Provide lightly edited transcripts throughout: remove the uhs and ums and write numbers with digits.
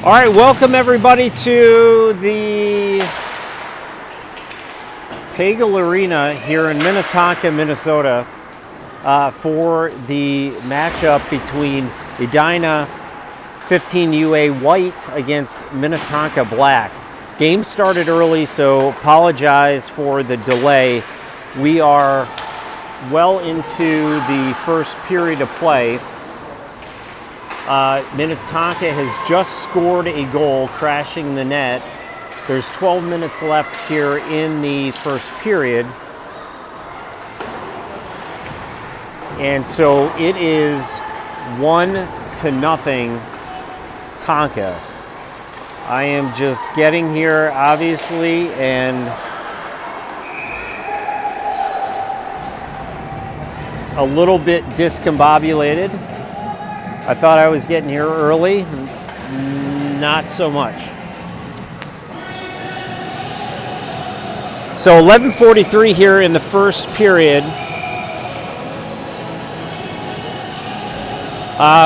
All right, welcome everybody to the Pagel Arena here in Minnetonka, Minnesota for the matchup between Edina 15 UA White against Minnetonka Black. Game started early, so apologize for the delay. We are well into the first period of play. Minnetonka has just scored a goal, crashing the net. There's 12 minutes left here in the first period. And so it is 1-0 Tonka. I am just getting here, obviously, and a little bit discombobulated. I thought I was getting here early, not so much. So 11:43 here in the first period.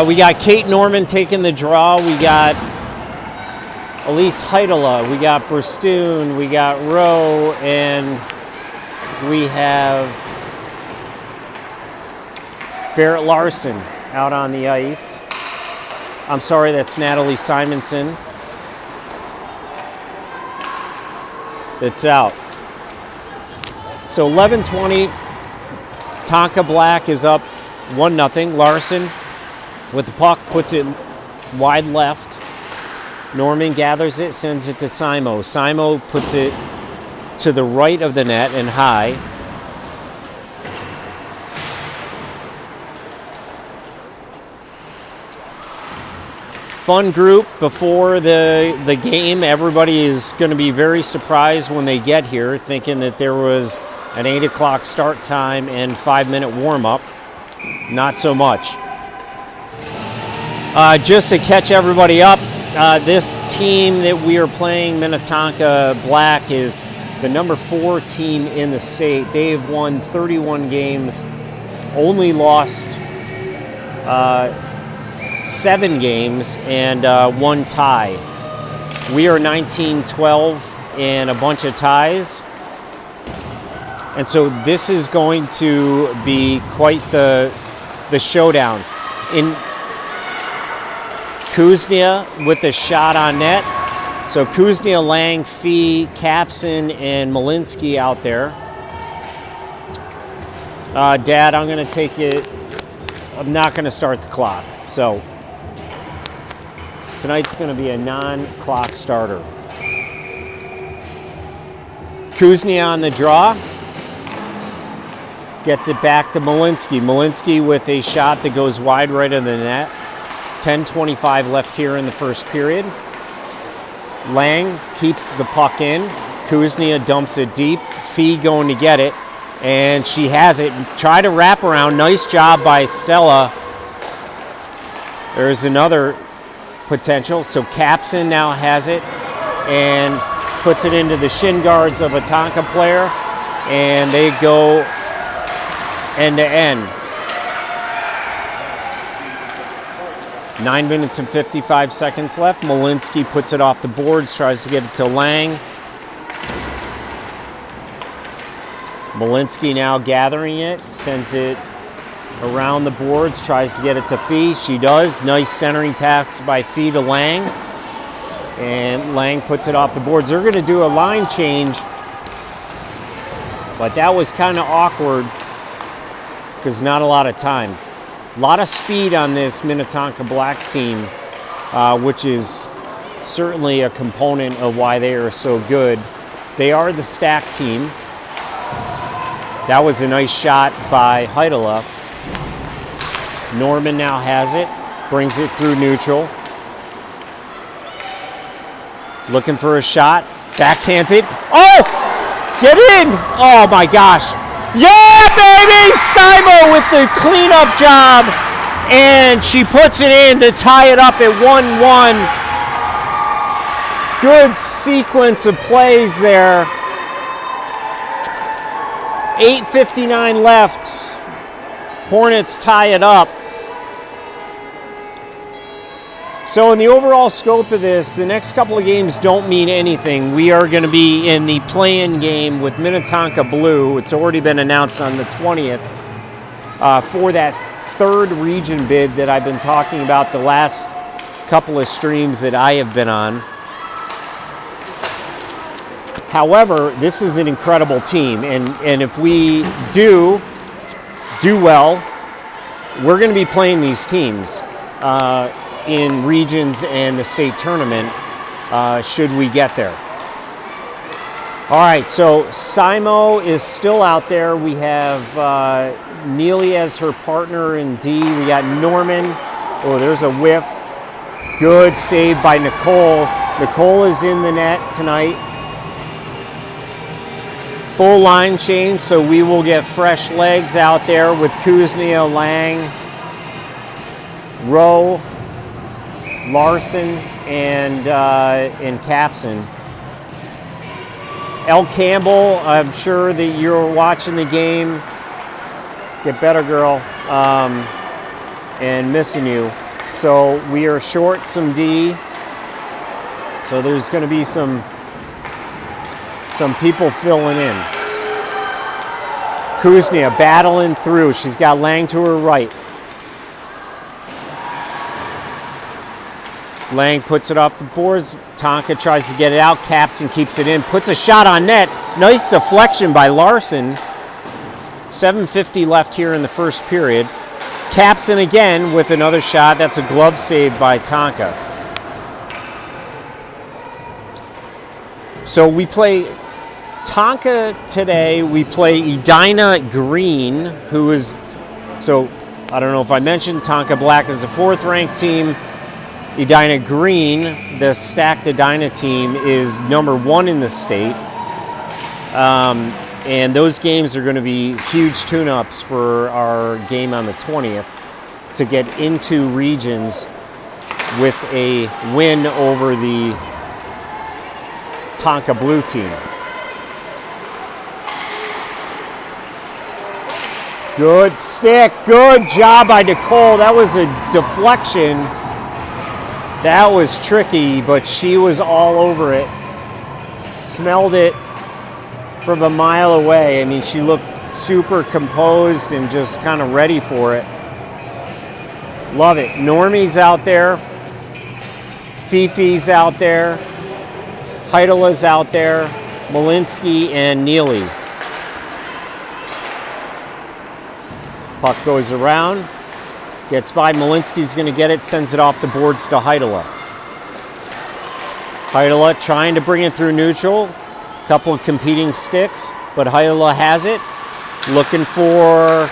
We got Kate Norman taking the draw. We got Elise Heidela. We got Bristoon. We got Rowe. And we have Barrett Larson out on the ice. I'm sorry, that's Natalie Simonson. That's out. So 11:20, Tonka Black is up 1-0. Larson with the puck puts it wide left. Norman gathers it, sends it to Simo. Simo puts it to the right of the net and high. Fun group before the game. Everybody is going to be very surprised when they get here, thinking that there was an 8 o'clock start time and 5-minute warm-up. Not so much. Just to catch everybody up, this team that we are playing, Minnetonka Black, is the number 4 team in the state. They've won 31 games, only lost 7 games, and 1 tie. We are 19-12 and a bunch of ties. And so this is going to be quite the showdown. In Kuznia with the shot on net. So Kuznia, Lang, Fee, Capson, and Malinsky out there. Dad, I'm going to take it. I'm not going to start the clock. So tonight's going to be a non-clock starter. Kuznia on the draw. Gets it back to Malinsky. Malinsky with a shot that goes wide right of the net. 10:25 left here in the first period. Lang keeps the puck in. Kuznia dumps it deep. Fee going to get it. And she has it. Try to wrap around. Nice job by Stella. There's another potential. So Capson now has it and puts it into the shin guards of a Tonka player, and they go end to end. 9 minutes and 55 seconds left. Malinsky puts it off the boards, tries to get it to Lang. Malinsky now gathering it, sends it around the boards, tries to get it to Fee. She does. Nice centering pass by Fee to Lang. And Lang puts it off the boards. They're going to do a line change, but that was kind of awkward because not a lot of time. A lot of speed on this Minnetonka Black team, which is certainly a component of why they are so good. They are the stack team. That was a nice shot by Heidela. Norman now has it, brings it through neutral. Looking for a shot, backhands it. Oh! Get in! Oh my gosh. Yeah, baby! Simo with the cleanup job. And she puts it in to tie it up at 1-1. Good sequence of plays there. 8:59 left. Hornets tie it up. So in the overall scope of this, the next couple of games don't mean anything. We are going to be in the play-in game with Minnetonka Blue. It's already been announced on the 20th for that third region bid that I've been talking about the last couple of streams that I have been on. However, this is an incredible team, and if we do well, we're going to be playing these teams in regions and the state tournament, should we get there. All right, so Simo is still out there. We have Neely as her partner in D. We got Norman. Oh, there's a whiff. Good save by Nicole. Nicole is in the net tonight. Full line change, so we will get fresh legs out there with Kuznia, Lang, Rowe, Larson, and Capson. El Campbell, I'm sure that you're watching the game. Get better, girl. And missing you. So we are short some D. So there's going to be some people filling in. Kuznia battling through. She's got Lang to her right. Lang puts it off the boards. Tonka tries to get it out. Capson keeps it in. Puts a shot on net. Nice deflection by Larson. 7:50 left here in the first period. Capson again with another shot. That's a glove save by Tonka. So we play Tonka today. We play Edina Green, who is, so I don't know if I mentioned, Tonka Black is the 4th ranked team. Edina Green, the stacked Edina team, is number 1 in the state. And those games are going to be huge tune-ups for our game on the 20th to get into regions with a win over the Tonka Blue team. Good stick, good job by Nicole. That was a deflection. That was tricky, but she was all over it. Smelled it from a mile away. I mean, she looked super composed and just kind of ready for it. Love it. Normie's out there. Fifi's out there. Heidela's out there. Malinsky and Neely. Puck goes around. Gets by. Malinsky's going to get it. Sends it off the boards to Heidela. Heidela trying to bring it through neutral. Couple of competing sticks, but Heidela has it. Looking for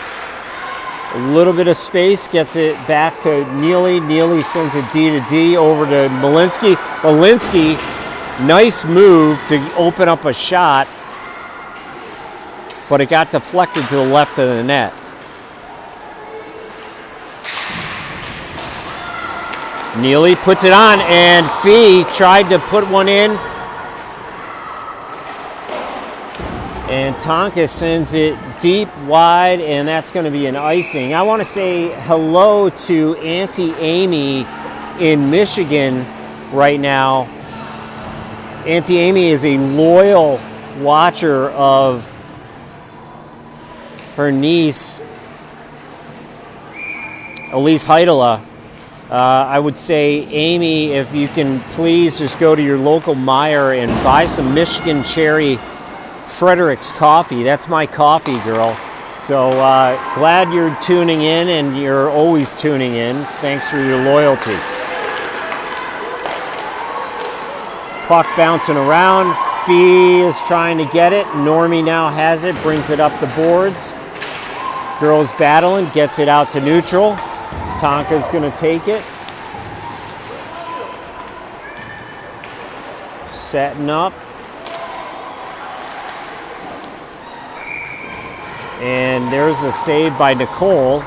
a little bit of space. Gets it back to Neely. Neely sends it D to D over to Malinsky. Malinsky, nice move to open up a shot, but it got deflected to the left of the net. Neely puts it on, and Fee tried to put one in. And Tonka sends it deep, wide, and that's going to be an icing. I want to say hello to Auntie Amy in Michigan right now. Auntie Amy is a loyal watcher of her niece, Elise Heidela. I would say, Amy, if you can please just go to your local Meijer and buy some Michigan Cherry Frederick's coffee. That's my coffee, girl. So glad you're tuning in, and you're always tuning in. Thanks for your loyalty. Puck bouncing around. Fee is trying to get it. Normie now has it, brings it up the boards. Girls battling, gets it out to neutral. Tonka's going to take it. Setting up. And there's a save by Nicole.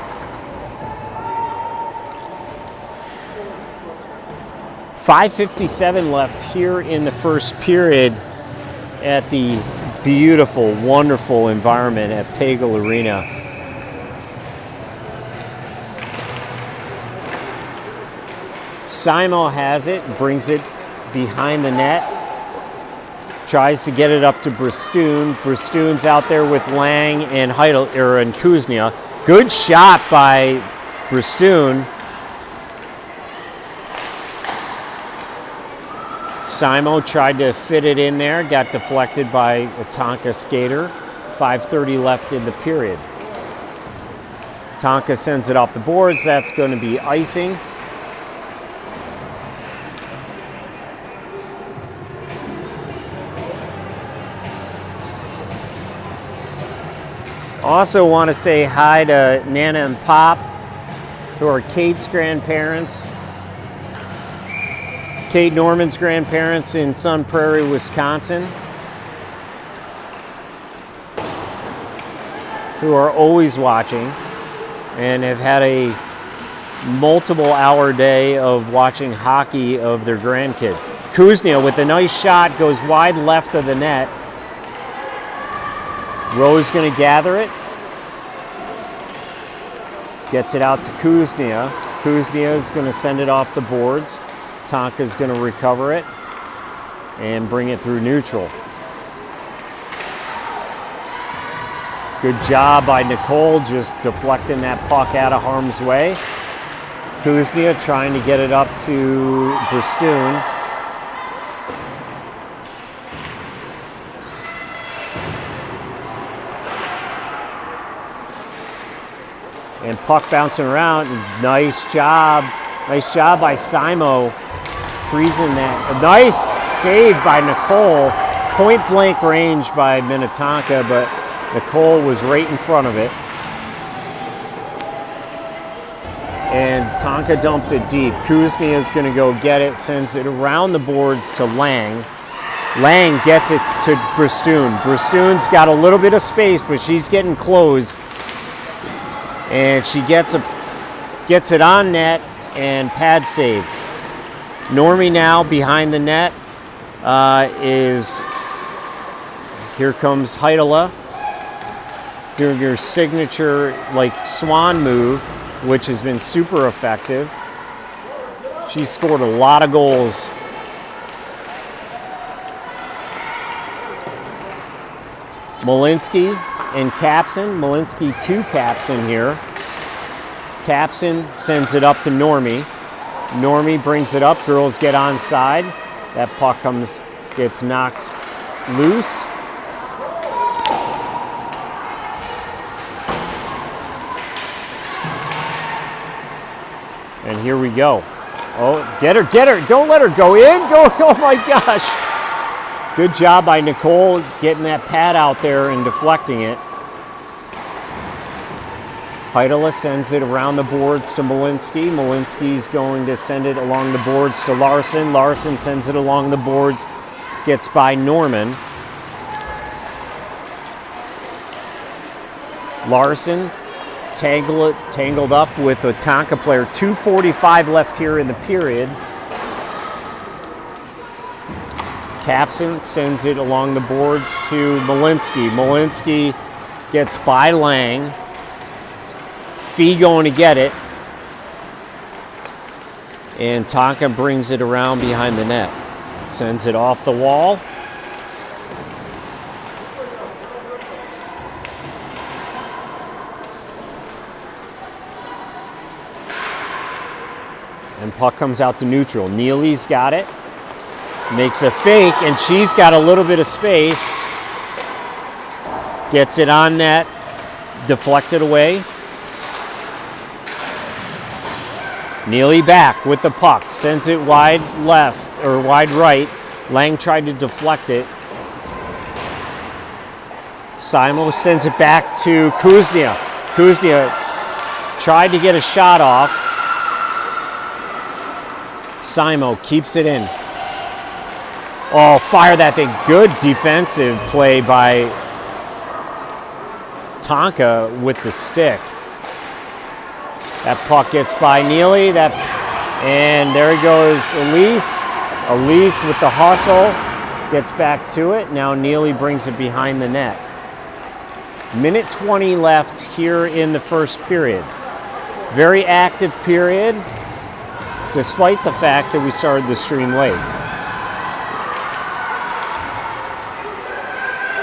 .557 left here in the first period at the beautiful, wonderful environment at Pagel Arena. Simo has it, brings it behind the net. Tries to get it up to Bristoon. Bristoon's out there with Lang and and Kuznia. Good shot by Bristoon. Simo tried to fit it in there, got deflected by a Tonka skater. 5:30 left in the period. Tonka sends it off the boards. That's going to be icing. Also want to say hi to Nana and Pop, who are Kate's grandparents. Kate Norman's grandparents in Sun Prairie, Wisconsin, who are always watching and have had a multiple hour day of watching hockey of their grandkids. Kuznia with a nice shot goes wide left of the net. Rowe's going to gather it. Gets it out to Kuznia. Kuznia is going to send it off the boards. Tonka's going to recover it and bring it through neutral. Good job by Nicole just deflecting that puck out of harm's way. Kuznia trying to get it up to Bristoon. And puck bouncing around. Nice job. Nice job by Simo. Freezing that. A nice save by Nicole. Point blank range by Minnetonka, but Nicole was right in front of it. And Tonka dumps it deep. Kuznia is going to go get it, sends it around the boards to Lang. Lang gets it to Bristoon. Bristoon's got a little bit of space, but she's getting closed. And she gets it on net and pad save. Normie now behind the net here comes Heidela doing her signature like swan move, which has been super effective. She scored a lot of goals. Malinsky and Capson. Malinsky to Capson here. Capson sends it up to Normie. Normie brings it up. Girls get onside. That puck gets knocked loose. And here we go. Oh, get her. Don't let her go in. Go, oh my gosh. Good job by Nicole getting that pad out there and deflecting it. Heidela sends it around the boards to Malinsky. Malinsky's going to send it along the boards to Larson. Larson sends it along the boards, gets by Norman. Larson tangled up with a Tonka player. 2:45 left here in the period. Capson sends it along the boards to Malinsky. Malinsky gets by Lang. Fee going to get it. And Tonka brings it around behind the net. Sends it off the wall. And puck comes out to neutral. Neely's got it. Makes a fake, and she's got a little bit of space. Gets it on net. Deflected away. Neely back with the puck. Sends it wide left, or wide right. Lang tried to deflect it. Simo sends it back to Kuznia. Kuznia tried to get a shot off. Simo keeps it in. Oh, fire that thing. Good defensive play by Tonka with the stick. That puck gets by Neely. And there he goes, Elise. Elise with the hustle. Gets back to it. Now Neely brings it behind the net. Minute 20 left here in the first period. Very active period. despite the fact that we started the stream late.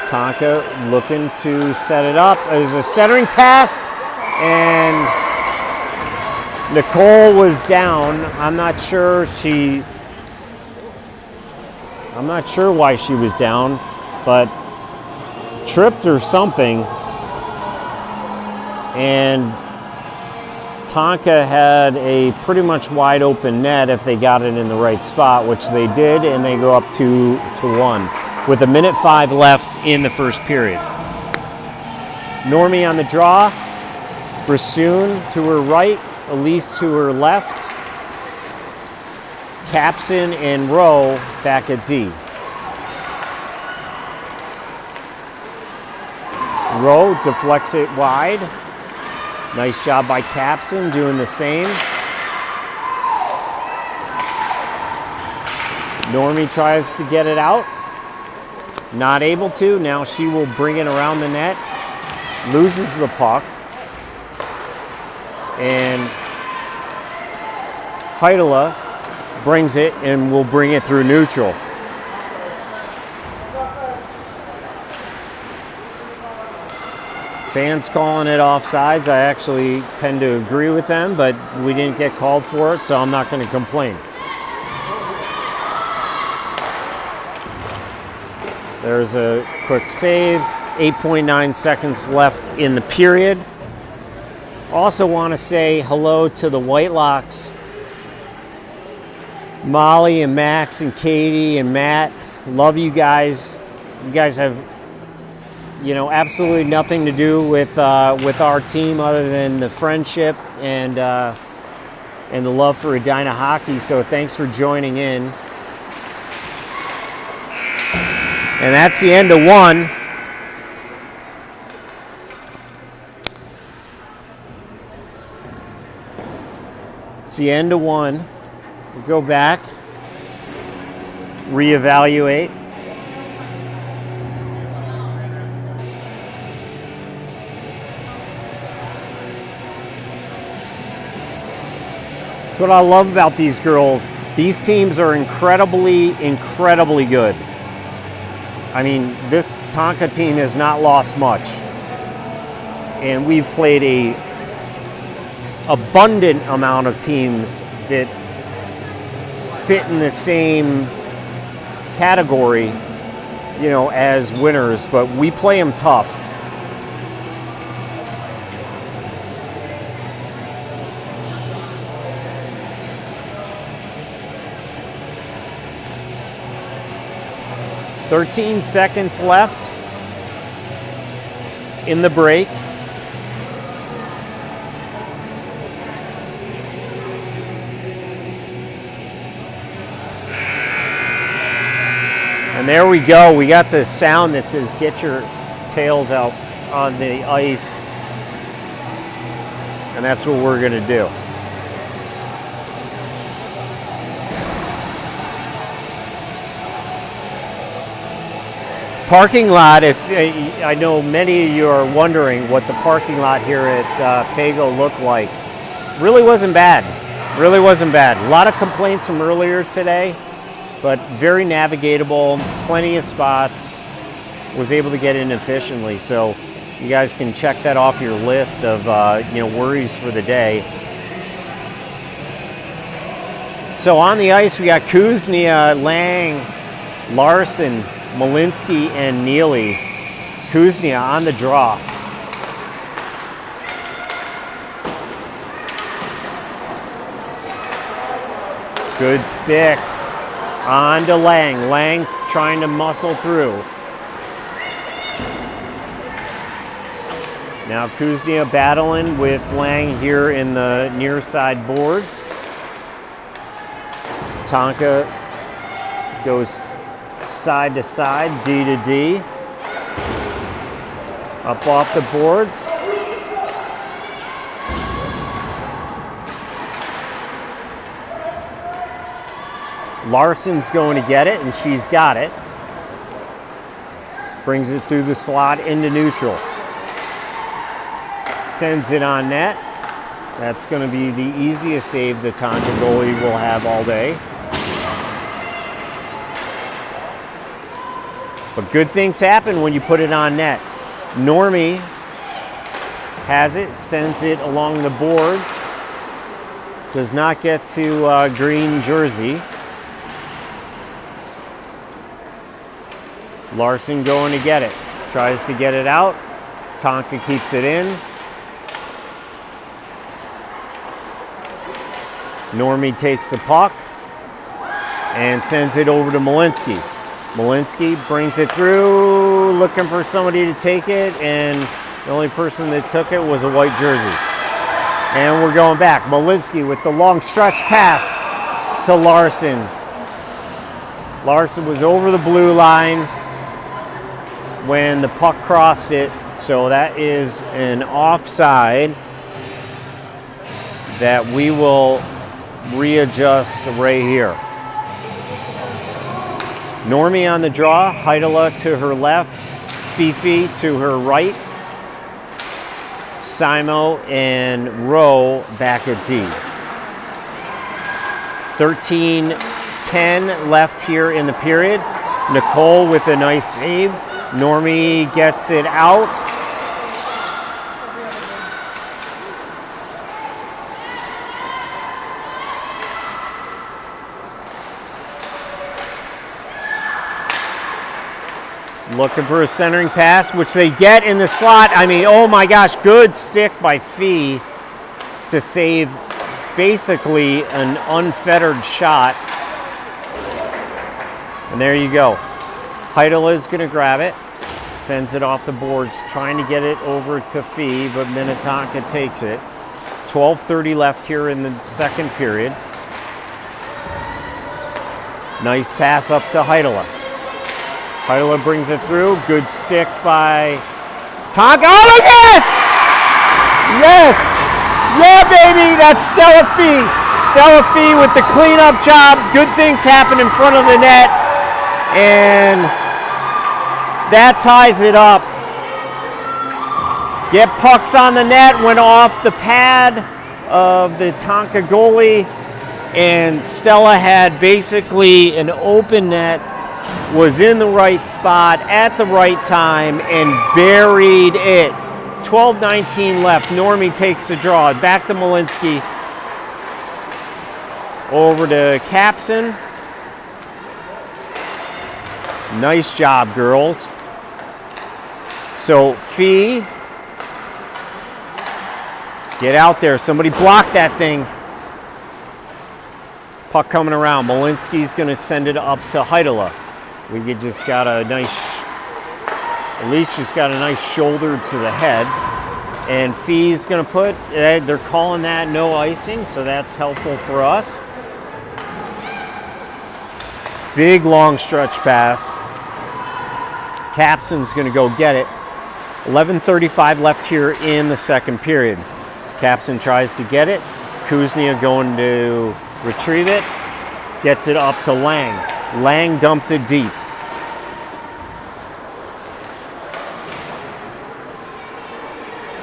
Tonka looking to set it up. There's a centering pass, and Nicole was down. I'm not sure why she was down, but tripped or something. And Tonka had a pretty much wide open net if they got it in the right spot, which they did, and they go up 2-1 with 1:05 left in the first period. Normie on the draw, Bristoon to her right, Elise to her left, Capson and Rowe back at D. Rowe deflects it wide. Nice job by Capson doing the same. Normie tries to get it out. Not able to. Now she will bring it around the net. Loses the puck. And Heidela brings it and will bring it through neutral. Fans calling it offsides. I actually tend to agree with them, but we didn't get called for it, so I'm not going to complain. There's a quick save. 8.9 seconds left in the period. Also want to say hello to the Whitelocks. Molly and Max and Katie and Matt. Love you guys. You guys have, absolutely nothing to do with our team other than the friendship and the love for Edina hockey. So thanks for joining in. And that's the end of one. It's the end of one. We'll go back, reevaluate. That's what I love about these girls. These teams are incredibly, incredibly good. I mean, this Tonka team has not lost much. And we've played a abundant amount of teams that fit in the same category, as winners, but we play them tough. "13 seconds left in the break. And there we go. We got the sound that says get your tails out on the ice. And that's what we're going to do. Parking lot, I know many of you are wondering what the parking lot here at Pagel looked like. Really wasn't bad. Really wasn't bad. A lot of complaints from earlier today, but very navigatable, plenty of spots, was able to get in efficiently. So you guys can check that off your list of worries for the day. So on the ice, we got Kuznia, Lang, Larson, Malinsky, and Neely. Kuznia on the draw. Good stick. On to Lang. Lang trying to muscle through. Now Kuznia battling with Lang here in the near side boards. Tonka goes side to side, D to D. Up off the boards. Larson's going to get it, and she's got it. Brings it through the slot into neutral. Sends it on net. That's going to be the easiest save the Tonka goalie will have all day. But good things happen when you put it on net. Normie has it, sends it along the boards. Does not get to green jersey. Larson going to get it. Tries to get it out. Tonka keeps it in. Normie takes the puck and sends it over to Malinsky. Malinsky brings it through, looking for somebody to take it, and the only person that took it was a white jersey. And we're going back. Malinsky with the long stretch pass to Larson. Larson was over the blue line when the puck crossed it, so that is an offside that we will readjust right here. Normie on the draw, Heidela to her left, Fifi to her right, Simo and Rowe back at D. 13:10 left here in the period. Nicole with a nice save. Normie gets it out. Looking for a centering pass, which they get in the slot. I mean, oh my gosh, good stick by Fee to save basically an unfettered shot. And there you go. Heidel is going to grab it, sends it off the boards, trying to get it over to Fee, but Minnetonka takes it. 12:30 left here in the second period. Nice pass up to Heidela. Heidela brings it through. Good stick by Tonka. Oh, look at this! Yes! Yeah, baby! That's Stella Fee. Stella Fee with the cleanup job. Good things happen in front of the net. And that ties it up. Get pucks on the net. Went off the pad of the Tonka goalie. And Stella had basically an open net. Was in the right spot at the right time and buried it. 12:19 left. Normie takes the draw. Back to Malinsky. Over to Capson. Nice job, girls. So, Fee. Get out there. Somebody block that thing. Puck coming around. Malinsky's going to send it up to Heidela. We just got a nice, at least she's got a nice shoulder to the head. And Fee's going to put, they're calling that no icing, so that's helpful for us. Big long stretch pass. Capson's going to go get it. 11:35 left here in the second period. Capson tries to get it. Kuznia going to retrieve it. Gets it up to Lang. Lang dumps it deep.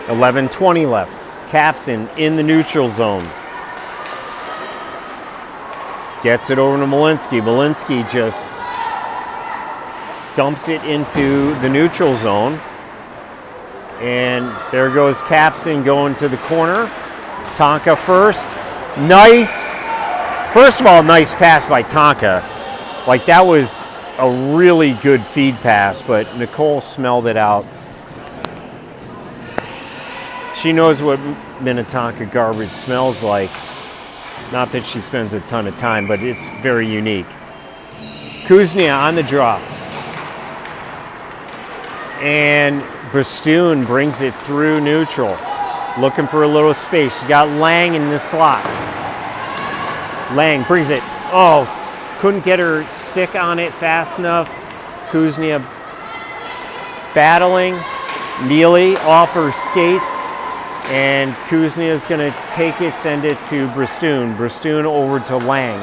$11:20 left. Capson in the neutral zone. Gets it over to Malinsky. Malinsky just dumps it into the neutral zone. And there goes Capson going to the corner. Tonka first. Nice. First of all, nice pass by Tonka. Like, that was a really good feed pass, but Nicole smelled it out. She knows what Minnetonka garbage smells like. Not that she spends a ton of time, but it's very unique. Kuznia on the draw. And Bristoon brings it through neutral. Looking for a little space. She got Lang in the slot. Lang brings it. Oh, couldn't get her stick on it fast enough. Kuznia battling. Neely off her skates. And Kuznia is going to take it, send it to Bristoon. Bristoon over to Lang.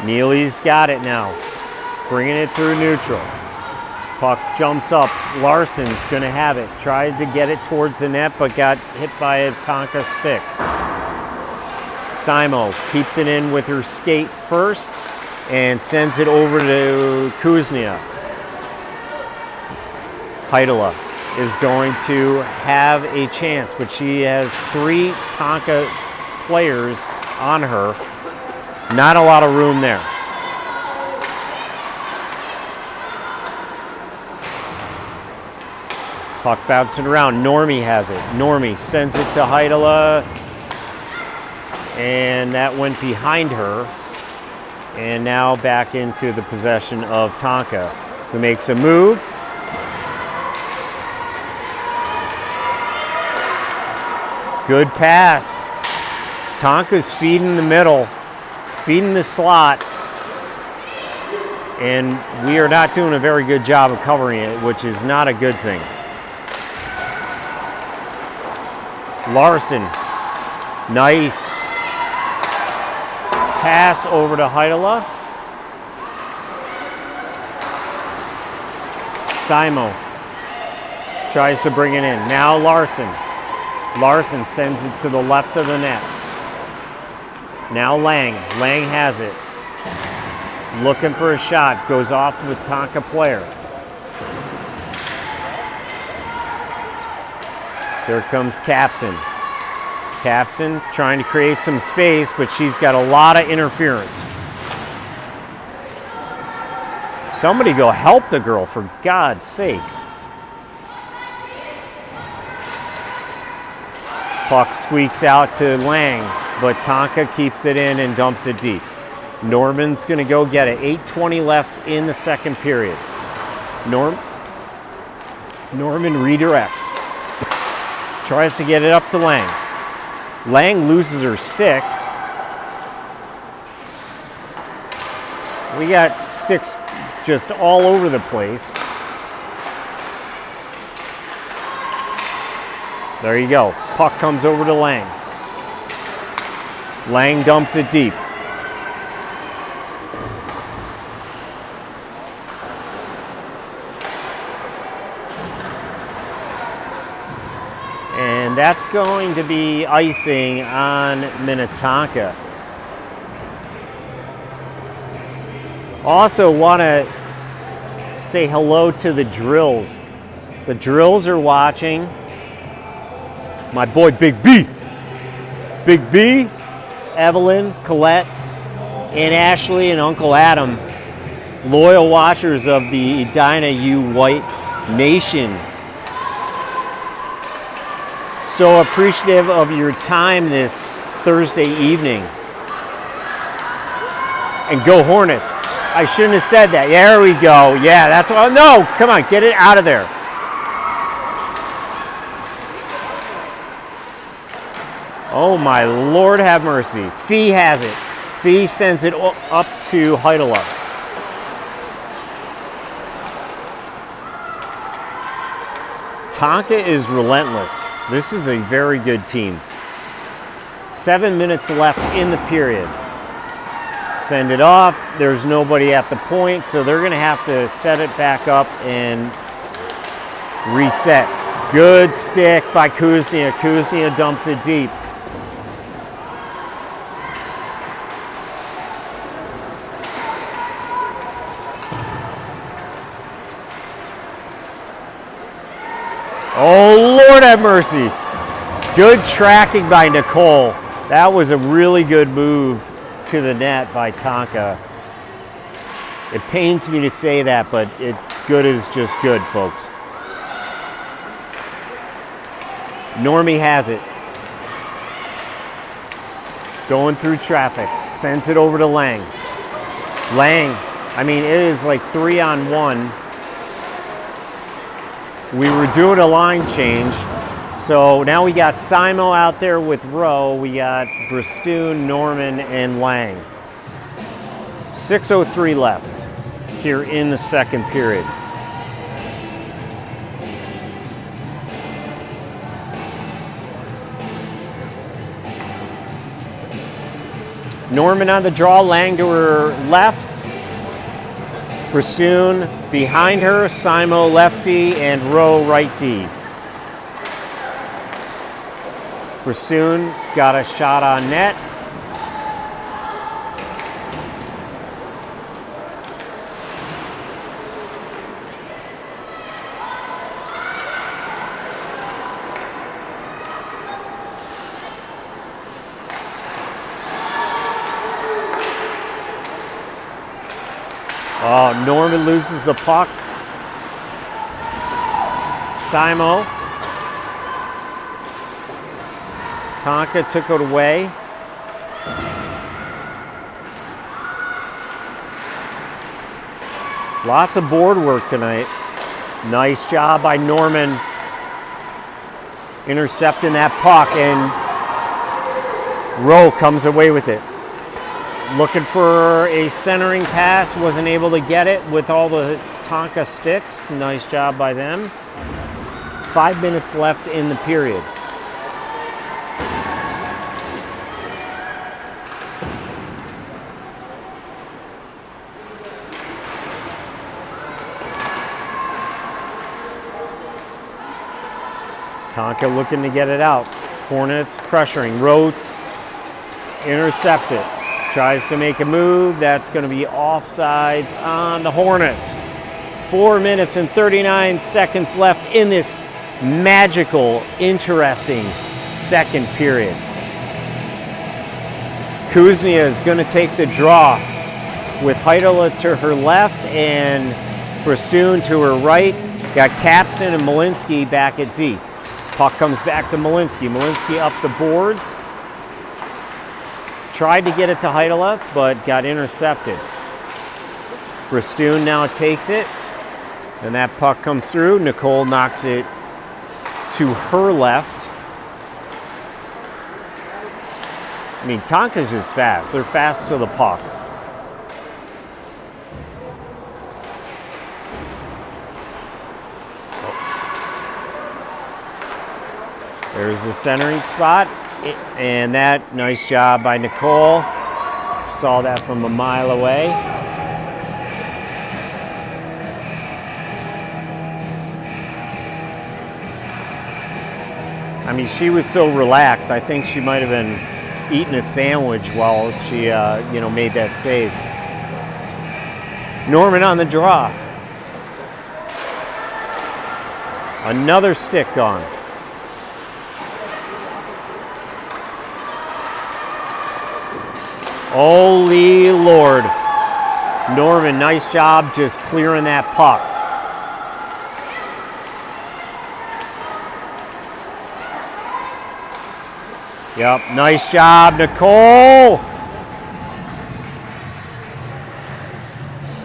Neely's got it now. Bringing it through neutral. Puck jumps up. Larson's going to have it. Tried to get it towards the net, but got hit by a Tonka stick. Simo keeps it in with her skate first and sends it over to Kuznia. Heidela is going to have a chance, but she has 3 Tonka players on her. Not a lot of room there. Puck bouncing around. Normie has it. Normie sends it to Heidela. And that went behind her. And now back into the possession of Tonka, who makes a move. Good pass. Tonka's feeding the middle, feeding the slot. And we are not doing a very good job of covering it, which is not a good thing. Larson, nice pass over to Heidela. Simo tries to bring it in. Now Larson. Larson sends it to the left of the net. Now Lang. Lang has it. Looking for a shot. Goes off the Tonka player. There comes Capson. Capson trying to create some space, but she's got a lot of interference. Somebody go help the girl, for God's sakes. Puck squeaks out to Lang, but Tonka keeps it in and dumps it deep. Norman's going to go get it. 8:20 left in the second period. Norman redirects. Tries to get it up to Lang. Lang loses her stick. We got sticks just all over the place. There you go. Puck comes over to Lang. Lang dumps it deep. And that's going to be icing on Minnetonka. Also want to say hello to the Drills. The Drills are watching. My boy Big B. Big B, Evelyn, Colette, and Ashley and Uncle Adam, loyal watchers of the Edina U White Nation. So appreciative of your time this Thursday evening. And go Hornets. I shouldn't have said that. There we go. Yeah, that's all. No, come on, get it out of there. Oh my Lord, have mercy. Fee has it. Fee sends it up to Heidela. Tonka is relentless. This is a very good team. 7 minutes left in the period. Send it off. There's nobody at the point, so they're going to have to set it back up and reset. Good stick by Kuznia. Kuznia dumps it deep. Oh, Lord have mercy. Good tracking by Nicole. That was a really good move to the net by Tonka. It pains me to say that, but good is just good, folks. Normie has it. Going through traffic. Sends it over to Lang. Lang, I mean, it is like 3-on-1. We were doing a line change, so now we got Simo out there with Rowe. We got Bristoon, Norman, and Lang. 6:03 left here in the second period. Norman on the draw, Lang to her left. Bristoon behind her, Simo lefty, and Rowe righty. Bristoon got a shot on net. Oh, Norman loses the puck. Simo. Tonka took it away. Lots of board work tonight. Nice job by Norman intercepting that puck, and Rowe comes away with it. Looking for a centering pass, wasn't able to get it with all the Tonka sticks. Nice job by them. 5 minutes left in the period. Tonka looking to get it out. Hornets pressuring. Rowe intercepts it. Tries to make a move. That's going to be offsides on the Hornets. 4 minutes and 39 seconds left in this magical, interesting second period. Kuznia is going to take the draw with Heidela to her left and Bristoon to her right. Got Kapson and Malinsky back at D. Puck comes back to Malinsky. Malinsky up the boards. Tried to get it to Heidela, but got intercepted. Bristoon now takes it, and that puck comes through. Nicole knocks it to her left. I mean, Tonka's just fast. They're fast to the puck. There's the centering spot. And that, nice job by Nicole. Saw that from a mile away. I mean, she was so relaxed. I think she might have been eating a sandwich while she, made that save. Norman on the draw. Another stick gone. Holy Lord. Norman, nice job just clearing that puck. Yep, nice job, Nicole.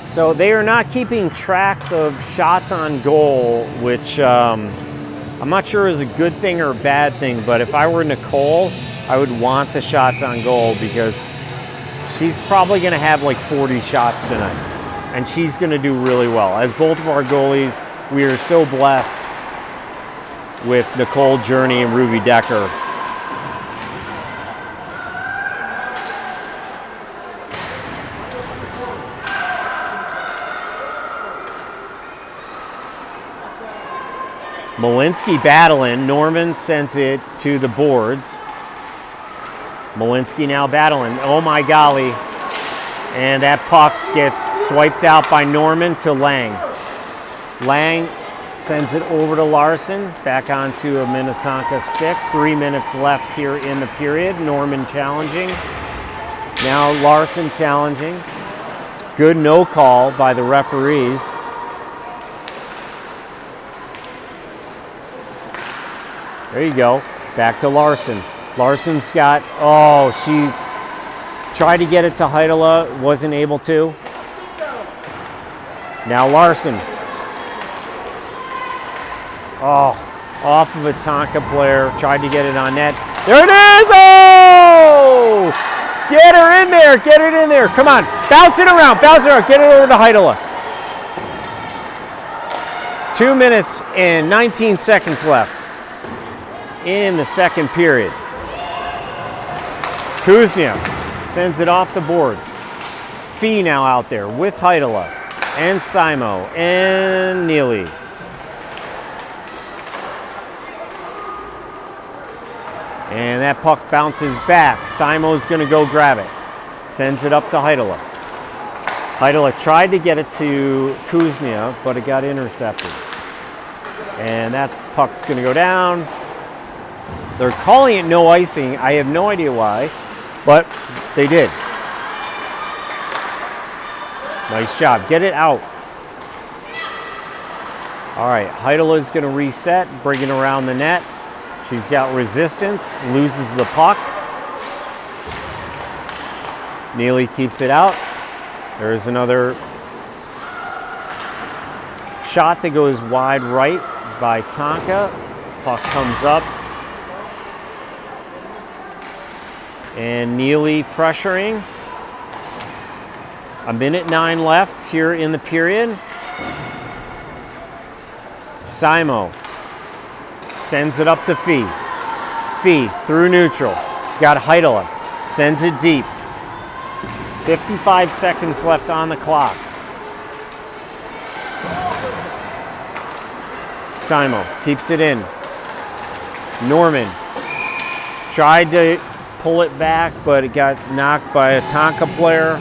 So they are not keeping tracks of shots on goal, which I'm not sure is a good thing or a bad thing, but if I were Nicole, I would want the shots on goal because she's probably going to have like 40 shots tonight, and she's going to do really well. As both of our goalies, we are so blessed with Nicole Journey and Ruby Decker. Malinsky battling. Norman sends it to the boards. Malinsky now battling. Oh my golly. And that puck gets swiped out by Norman to Lang. Lang sends it over to Larson. Back onto a Minnetonka stick. 3 minutes left here in the period. Norman challenging. Now Larson challenging. Good no call by the referees. There you go. Back to Larson. Larson's got, she tried to get it to Heidela, wasn't able to. Now Larson. Off of a Tonka player, tried to get it on net. There it is! Oh! Get her in there, get it in there. Come on, bounce it around, get it over to Heidela. 2 minutes and 19 seconds left in the second period. Kuznia Sends it off the boards. Fee now out there with Heidela and Simo and Neely. And that puck bounces back. Simo's going to go grab it. Sends it up to Heidela. Heidela tried to get it to Kuznia, but it got intercepted. And that puck's going to go down. They're calling it no icing. I have no idea why, but they did. Nice job. Get it out. All right, Heidela's going to reset, bring it around the net. She's got resistance, loses the puck. Neely keeps it out. There's another shot that goes wide right by Tonka. Puck comes up. And Neely pressuring. 1:09 left here in the period. Simo sends it up to Fee. Fee through neutral. He's got Heidela. Sends it deep. 55 seconds left on the clock. Simo keeps it in. Norman tried to pull it back, but it got knocked by a Tonka player,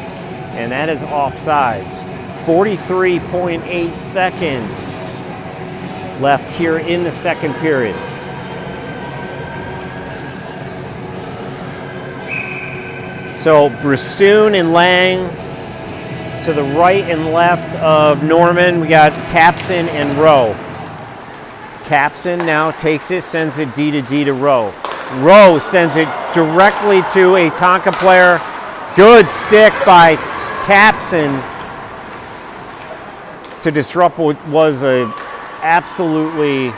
and that is offsides. 43.8 seconds left here in the second period. So Bristoon and Lang to the right and left of Norman. We got Capson and Rowe. Capson now takes it, sends it D to Rowe. Rowe sends it directly to a Tonka player. Good stick by Capson to disrupt what was a absolutely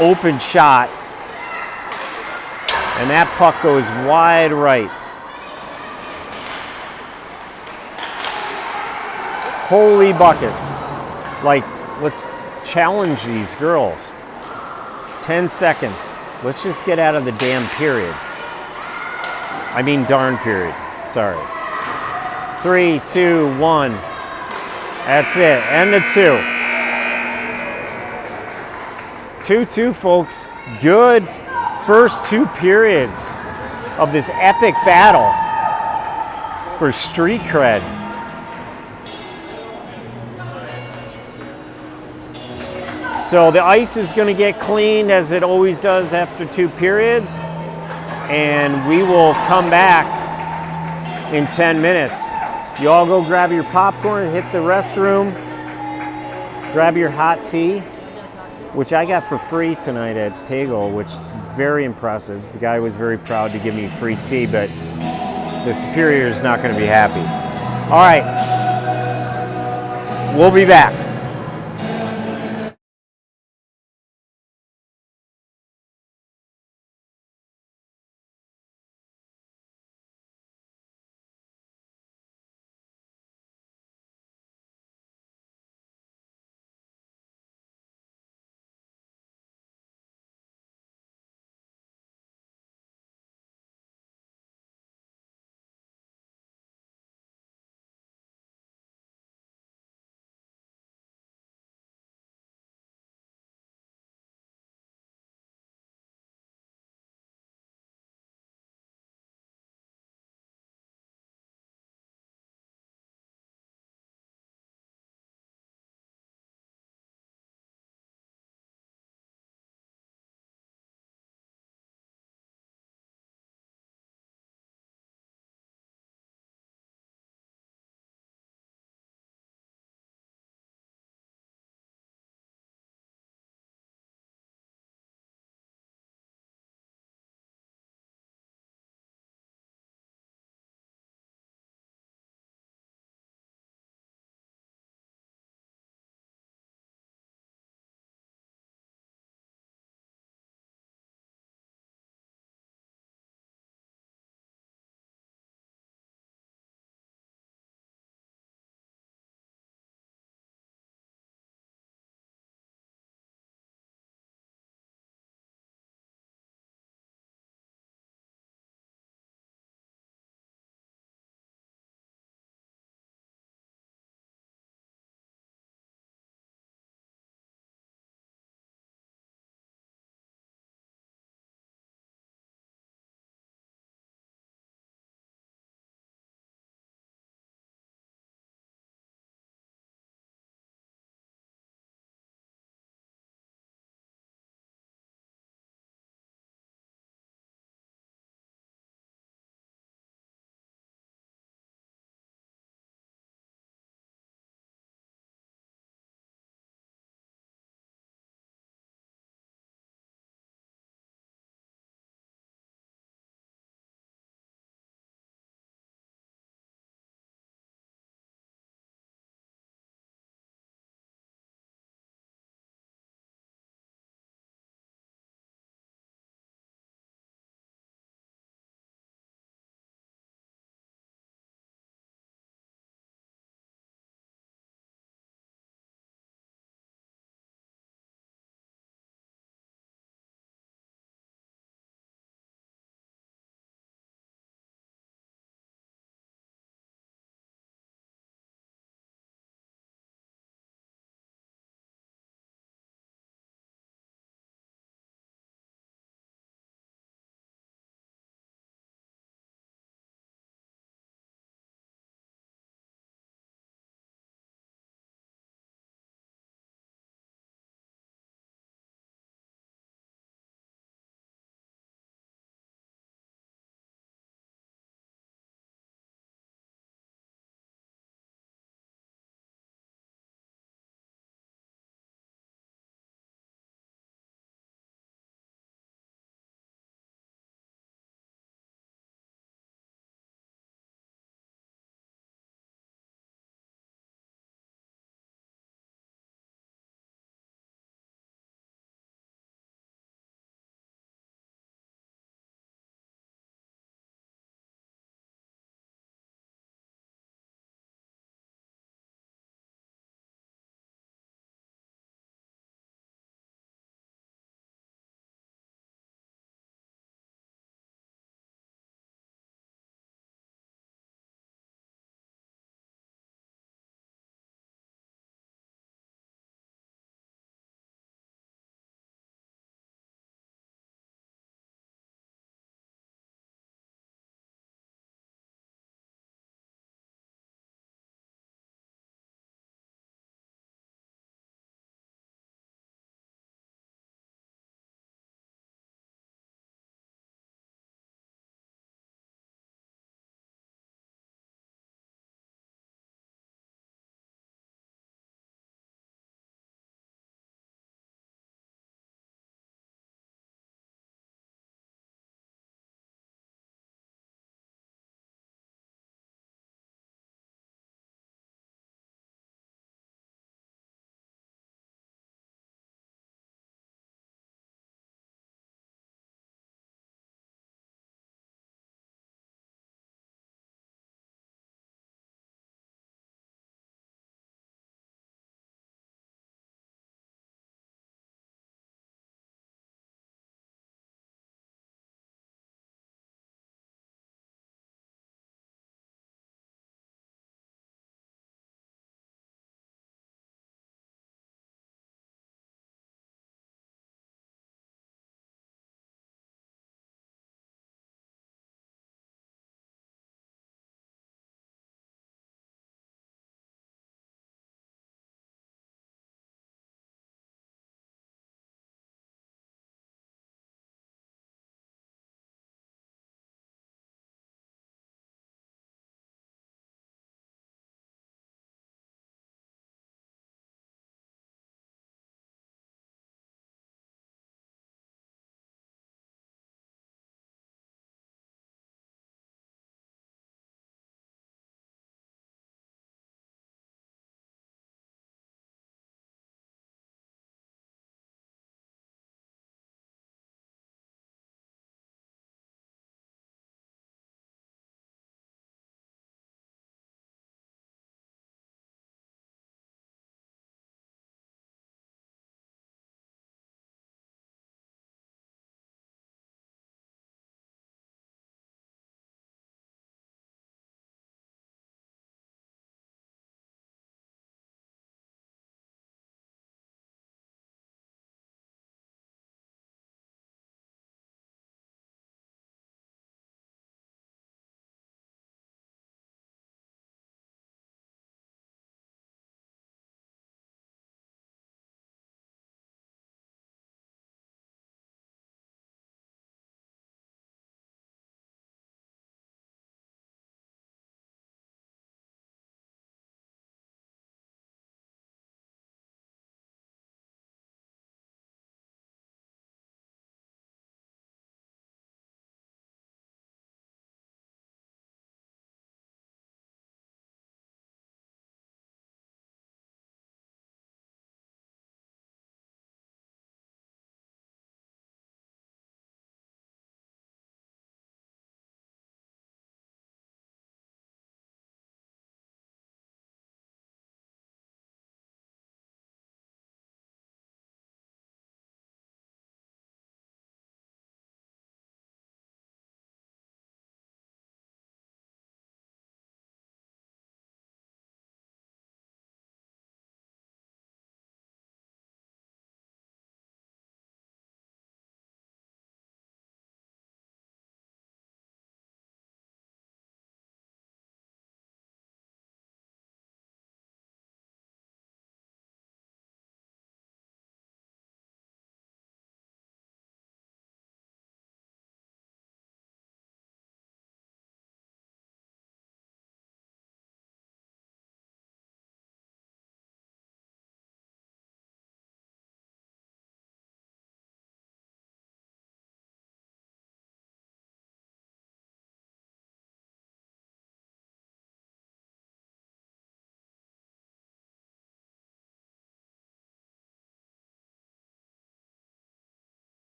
open shot. And that puck goes wide right. Holy buckets. Like, let's challenge these girls. 10 seconds. Let's just get out of the damn period. I mean darn period. Sorry. 3, 2, 1. That's it. End of 2. 2-2, folks. Good first 2 periods of this epic battle for street cred. So the ice is going to get cleaned as it always does after 2 periods, and we will come back in 10 minutes. You all go grab your popcorn, hit the restroom, grab your hot tea, which I got for free tonight at Pagel, which is very impressive. The guy was very proud to give me free tea, but the superior is not going to be happy. All right, we'll be back.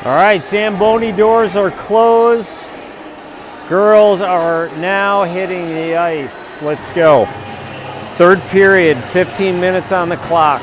All right, Zamboni doors are closed. Girls are now hitting the ice. Let's go. Third period, 15 minutes on the clock.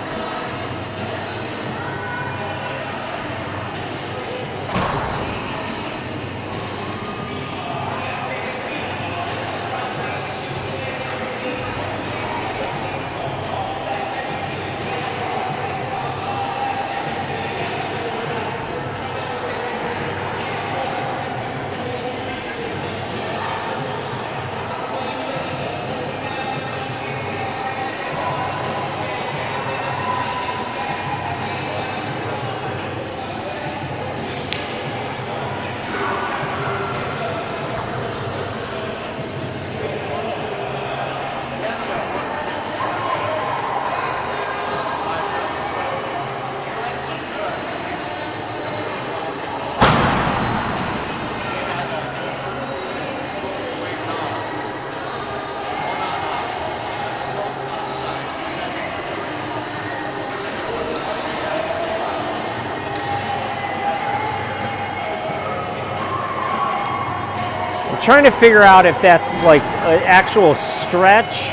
Trying to figure out if that's like an actual stretch.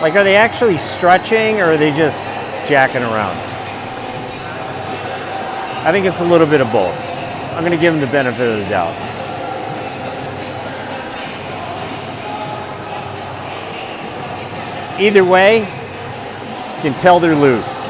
Like, are they actually stretching or are they just jacking around? I think it's a little bit of both. I'm going to give them the benefit of the doubt. Either way, you can tell they're loose.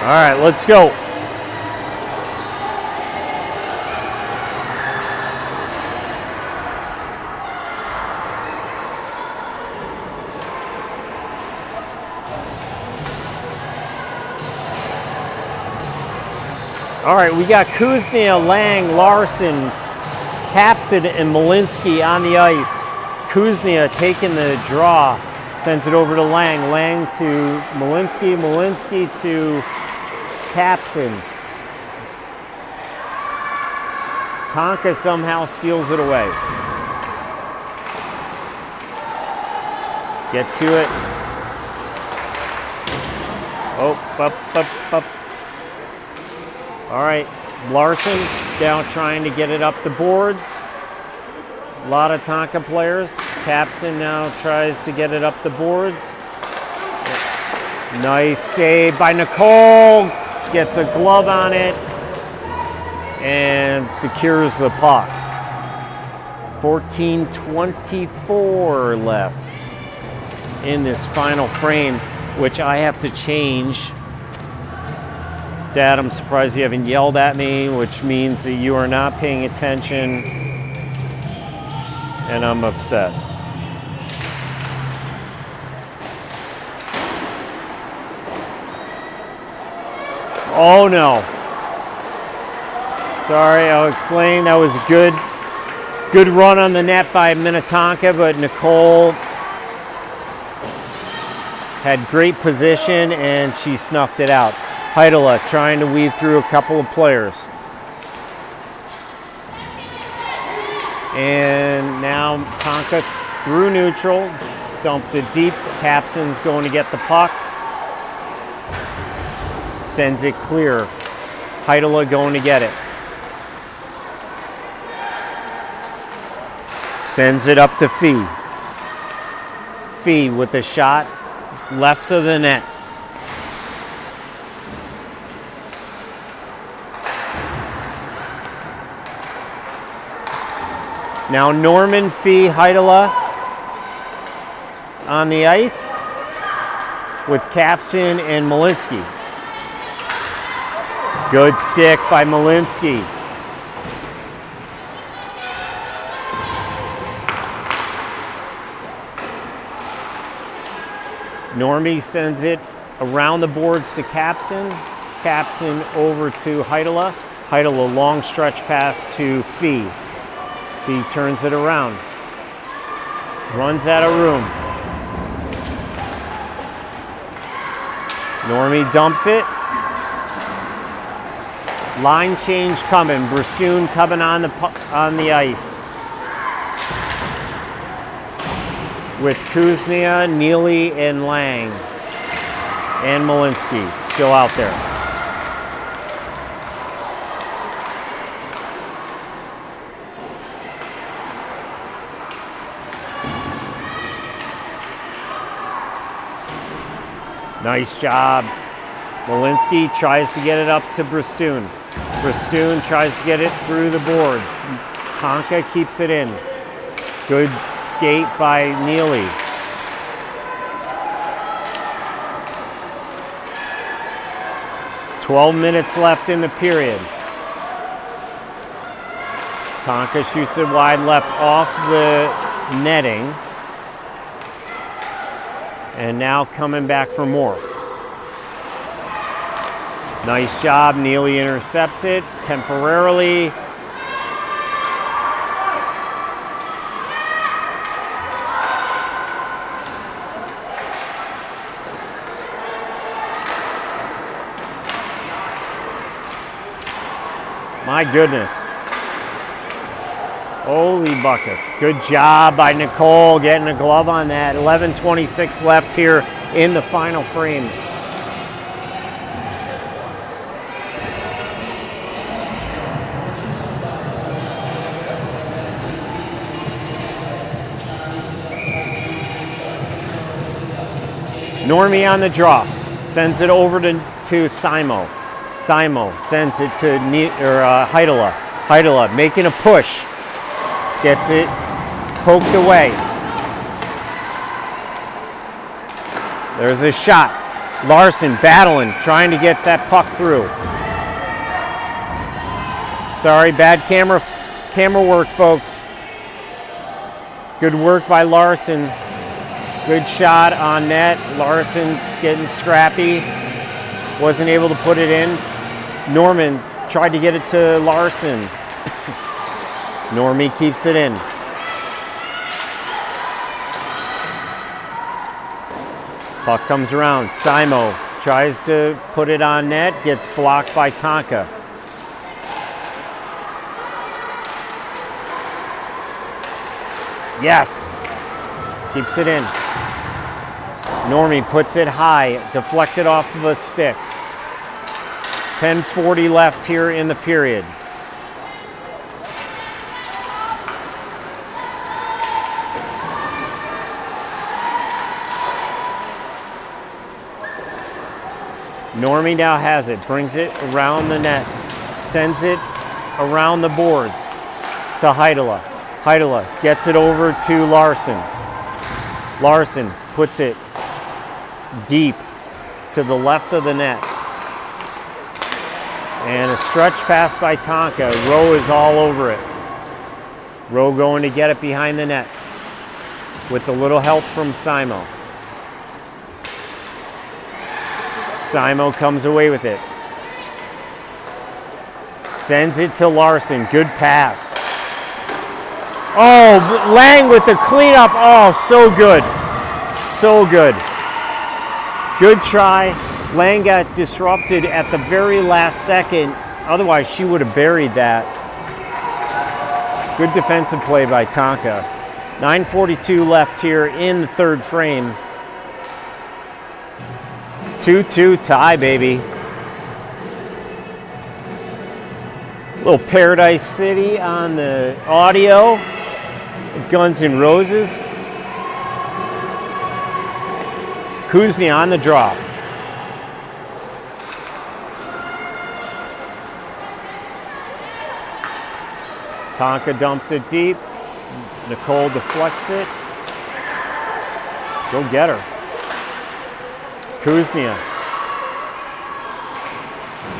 All right, let's go. All right, we got Kuznia, Lang, Larson, Kapson, and Malinsky on the ice. Kuznia taking the draw, sends it over to Lang. Lang to Malinsky, Malinsky to Kapson. Tonka somehow steals it away. Get to it. Oh, up. All right, Larson now trying to get it up the boards. A lot of Tonka players. Kapson now tries to get it up the boards. Nice save by Nicole. Gets a glove on it and secures the puck. 14:24 left in this final frame, which I have to change. Dad, I'm surprised you haven't yelled at me, which means that you are not paying attention, and I'm upset. Oh no. Sorry, I'll explain. That was a good run on the net by Minnetonka, but Nicole had great position and she snuffed it out. Heidela trying to weave through a couple of players. And now Tonka through neutral, dumps it deep. Kapson's going to get the puck. Sends it clear. Heidela going to get it. Sends it up to Fee. Fee with a shot left of the net. Now Norman, Fee, Heidela on the ice with Kapson and Malinsky. Good stick by Malinsky. Normie sends it around the boards to Kapson. Kapson over to Heidela. Heidela long stretch pass to Fee. He turns it around. Runs out of room. Normie dumps it. Line change coming. Bristoon coming on the ice. With Kuznia, Neely, and Lang. And Malinsky still out there. Nice job. Malinsky tries to get it up to Bristoon. Bristoon tries to get it through the boards. Tonka keeps it in. Good skate by Neely. "12 minutes left in the period. Tonka shoots it wide left off the netting. And now coming back for more. Nice job. Neely intercepts it temporarily. My goodness. Holy buckets. Good job by Nicole getting a glove on that. 11:26 left here in the final frame. Normie on the draw. Sends it over to Simo. Simo sends it to Heidela. Heidela making a push. Gets it poked away. There's a shot. Larson battling, trying to get that puck through. Sorry, bad camera work, folks. Good work by Larson. Good shot on net. Larson getting scrappy. Wasn't able to put it in. Norman tried to get it to Larson. Normie keeps it in. Puck comes around. Simo tries to put it on net. Gets blocked by Tonka. Yes. Keeps it in. Normie puts it high. Deflected off of a stick. 10:40 left here in the period. Normie now has it, brings it around the net, sends it around the boards to Heidela. Heidela gets it over to Larson. Larson puts it deep to the left of the net. And a stretch pass by Tonka. Rowe is all over it. Rowe going to get it behind the net with a little help from Simo. Simo comes away with it. Sends it to Larson. Good pass. Oh, Lang with the cleanup. Oh, so good. So good. Good try. Lang got disrupted at the very last second. Otherwise, she would have buried that. Good defensive play by Tonka. 9:42 left here in the third frame. 2-2 tie, baby. Little Paradise City on the audio. Guns N' Roses. Kuznia on the draw. Tonka dumps it deep. Nicole deflects it. Go get her. Kuznia.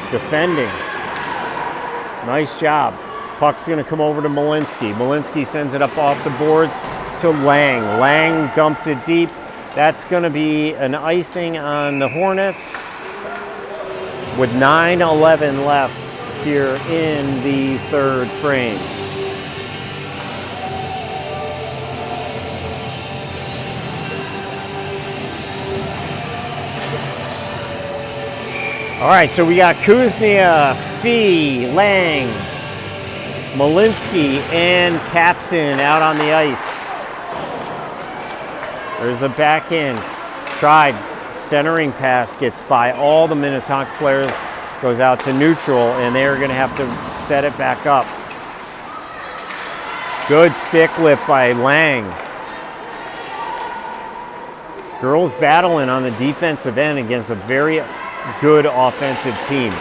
Defending. Nice job. Puck's going to come over to Malinsky. Malinsky sends it up off the boards to Lang. Lang dumps it deep. That's going to be an icing on the Hornets with 9:11 left here in the third frame. All right, so we got Kuznia, Fee, Lang, Malinsky, and Kapson out on the ice. There's a back in. Tried. Centering pass gets by all the Minnetonka players, goes out to neutral, and they're going to have to set it back up. Good stick lift by Lang. Girls battling on the defensive end against a very good offensive team.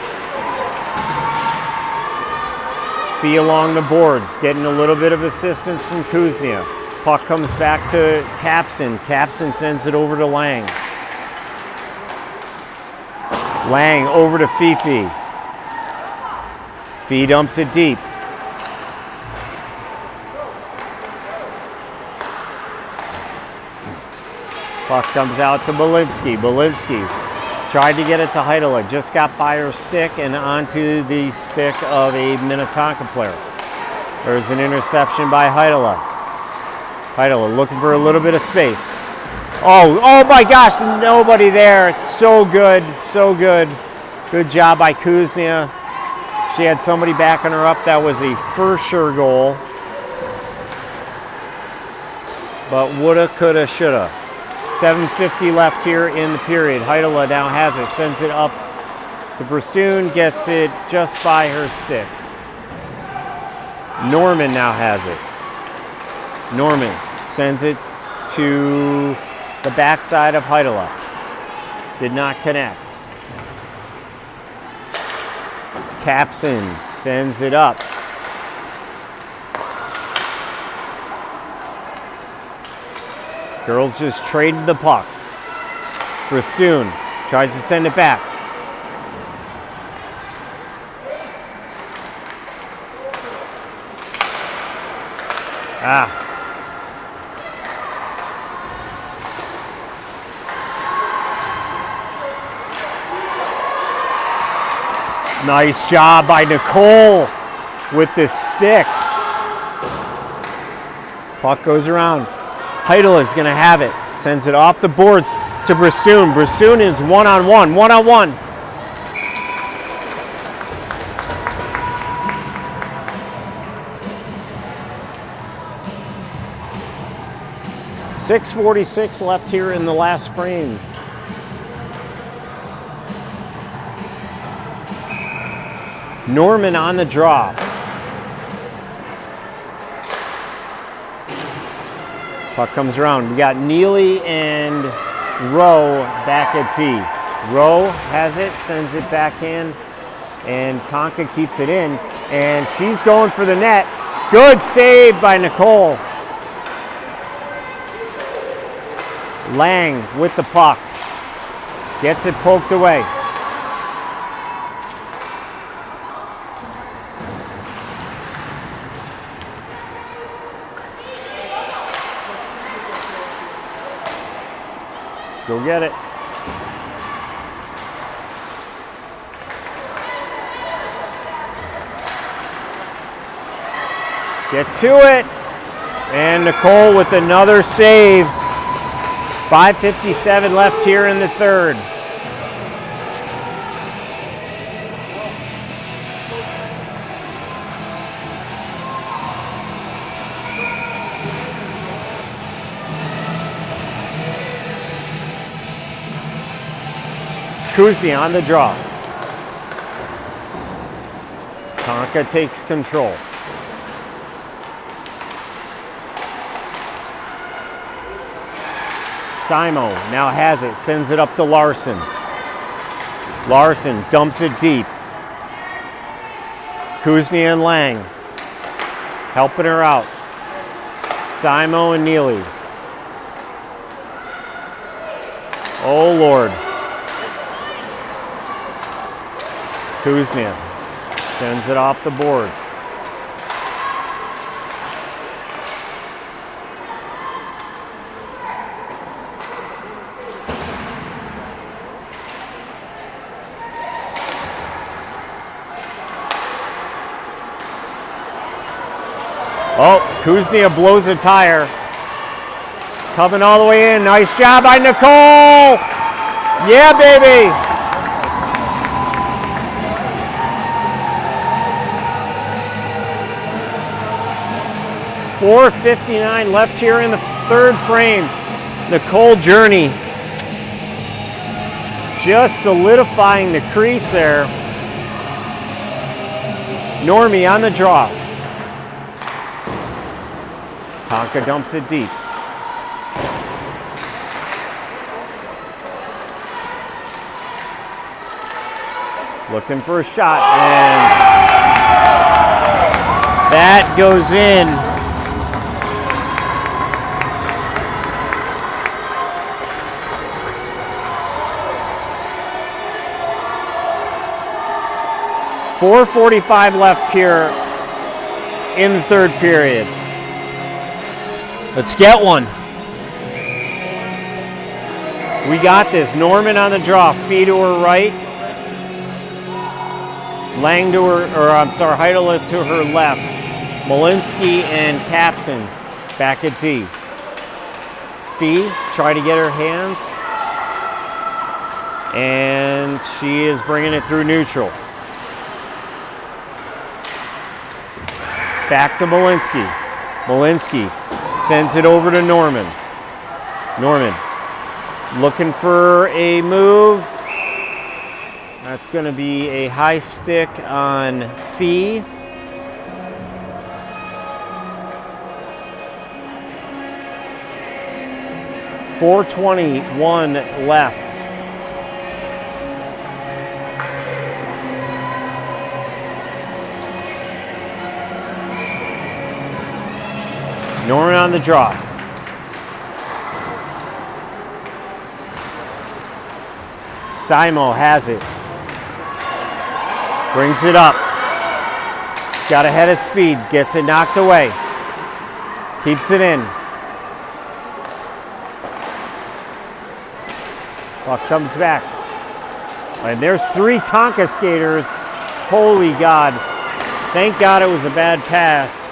Fee along the boards, getting a little bit of assistance from Kuznia. Puck comes back to Kapson. Kapson sends it over to Lang. Lang over to Fifi. Fee dumps it deep. Puck comes out to Belinsky. Belinsky tried to get it to Heidela. Just got by her stick and onto the stick of a Minnetonka player. There's an interception by Heidela. Heidela looking for a little bit of space. Oh my gosh, nobody there. So good, so good. Good job by Kuznia. She had somebody backing her up. That was a for sure goal. But woulda, coulda, shoulda. 7:50 left here in the period. Heidela now has it, sends it up to Bristoon, gets it just by her stick. Norman now has it. Norman sends it to the backside of Heidela. Did not connect. Kapson sends it up. Girls just traded the puck. Bristoon tries to send it back. Nice job by Nicole with the stick. Puck goes around. Heidel is going to have it. Sends it off the boards to Bristoon. Bristoon is one-on-one. 6:46 left here in the last frame. Norman on the draw. Puck comes around. We got Neely and Rowe back at D. Rowe has it, sends it back in, and Tonka keeps it in, and she's going for the net. Good save by Nicole. Lang with the puck. Gets it poked away. Go get it. Get to it. And Nicole with another save. 5:57 left here in the third. Kuznia on the draw. Tonka takes control. Simo now has it, sends it up to Larson. Larson dumps it deep. Kuznia and Lang helping her out. Simo and Neely. Oh Lord. Kuznia sends it off the boards. Oh, Kuznia blows a tire. Coming all the way in. Nice job by Nicole. Yeah, baby. 4:59 left here in the third frame. Nicole Journey just solidifying the crease there. Normie on the draw. Tonka dumps it deep. Looking for a shot, and that goes in. .445 left here in the third period. Let's get one. We got this. Norman on the draw. Fee to her right. Lang to her, or I'm sorry, Heidela to her left. Malinsky and Capson back at D. Fee, try to get her hands. And she is bringing it through neutral. Back to Malinsky. Malinsky sends it over to Norman. Norman looking for a move. That's going to be a high stick on Fee. .421 left. Norman on the draw. Simo has it. Brings it up. He's got a head of speed. Gets it knocked away. Keeps it in. Puck comes back. And there's 3 Tonka skaters. Holy God. Thank God it was a bad pass.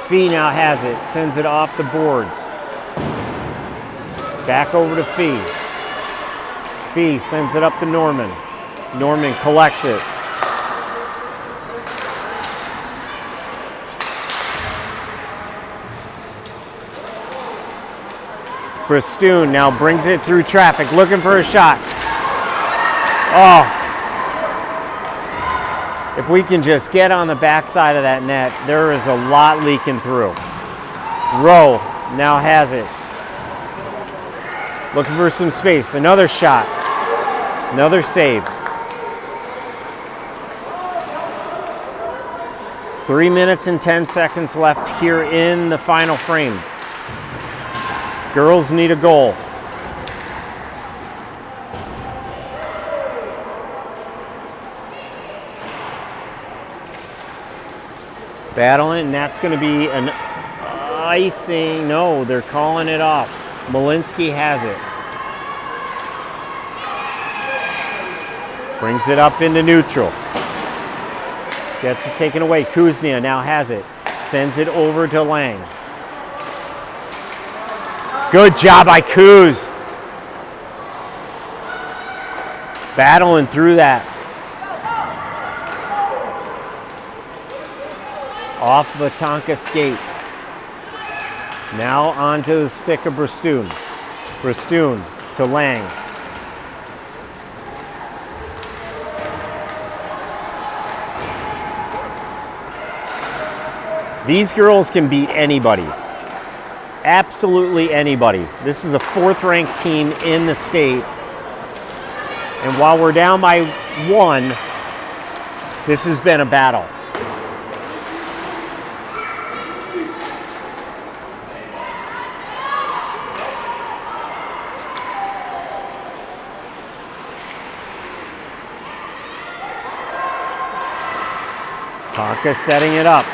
Fee now has it. Sends it off the boards. Back over to Fee. Fee sends it up to Norman. Norman collects it. Bristoon now brings it through traffic, looking for a shot. Oh. If we can just get on the backside of that net, there is a lot leaking through. Rowe now has it. Looking for some space. Another shot. Another save. 3 minutes and 10 seconds left here in the final frame. Girls need a goal. Battling, and that's going to be an icing. No, they're calling it off. Malinsky has it. Brings it up into neutral. Gets it taken away. Kuznia now has it. Sends it over to Lang. Good job by Kuz. Battling through that. Off the Tonka skate. Now onto the stick of Bristoon. Bristoon to Lang. These girls can beat anybody. Absolutely anybody. This is the 4th ranked team in the state. And while we're down by 1, this has been a battle. Tonka setting it up.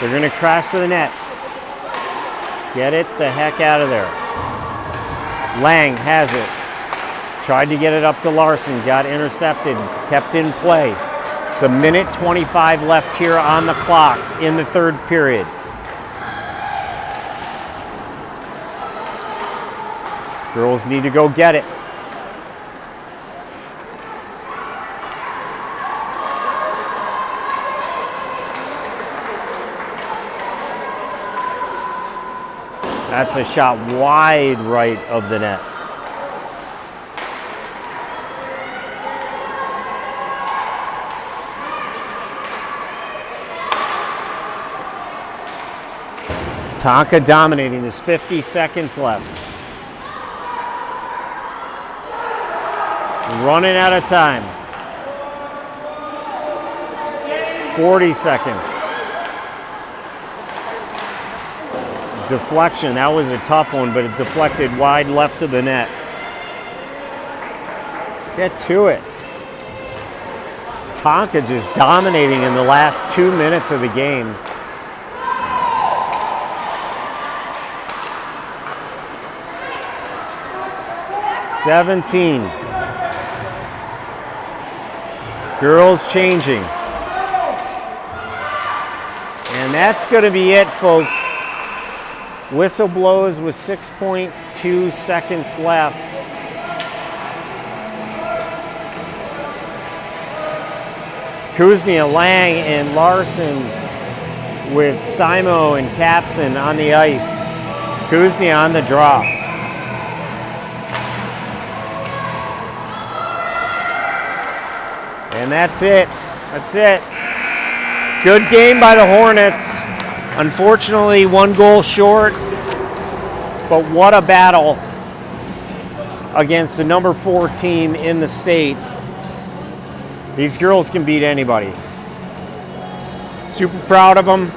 They're going to crash to the net. Get it the heck out of there. Lang has it. Tried to get it up to Larson. Got intercepted. Kept in play. It's a minute 25 left here on the clock in the third period. Girls need to go get it. That's a shot wide right of the net. Tonka dominating. There's 50 seconds left. Running out of time. 40 seconds. Deflection. That was a tough one, but it deflected wide left of the net. Get to it. Tonka just dominating in the last 2 minutes of the game. $17. Girls changing. And that's going to be it, folks. Whistle blows with 6.2 seconds left. Kuznia, Lang, and Larson with Simo and Capson on the ice. Kuznia on the draw. And that's it. That's it. Good game by the Hornets. Unfortunately, 1 goal short. But what a battle against the number 4 team in the state. These girls can beat anybody. Super proud of them.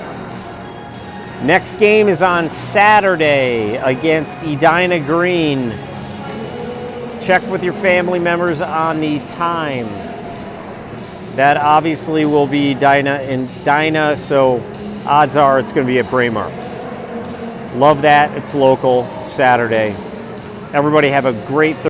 Next game is on Saturday against Edina Green. Check with your family members on the time. That obviously will be Edina, so odds are it's going to be at Braemar. Love that. It's local, Saturday. Everybody have a great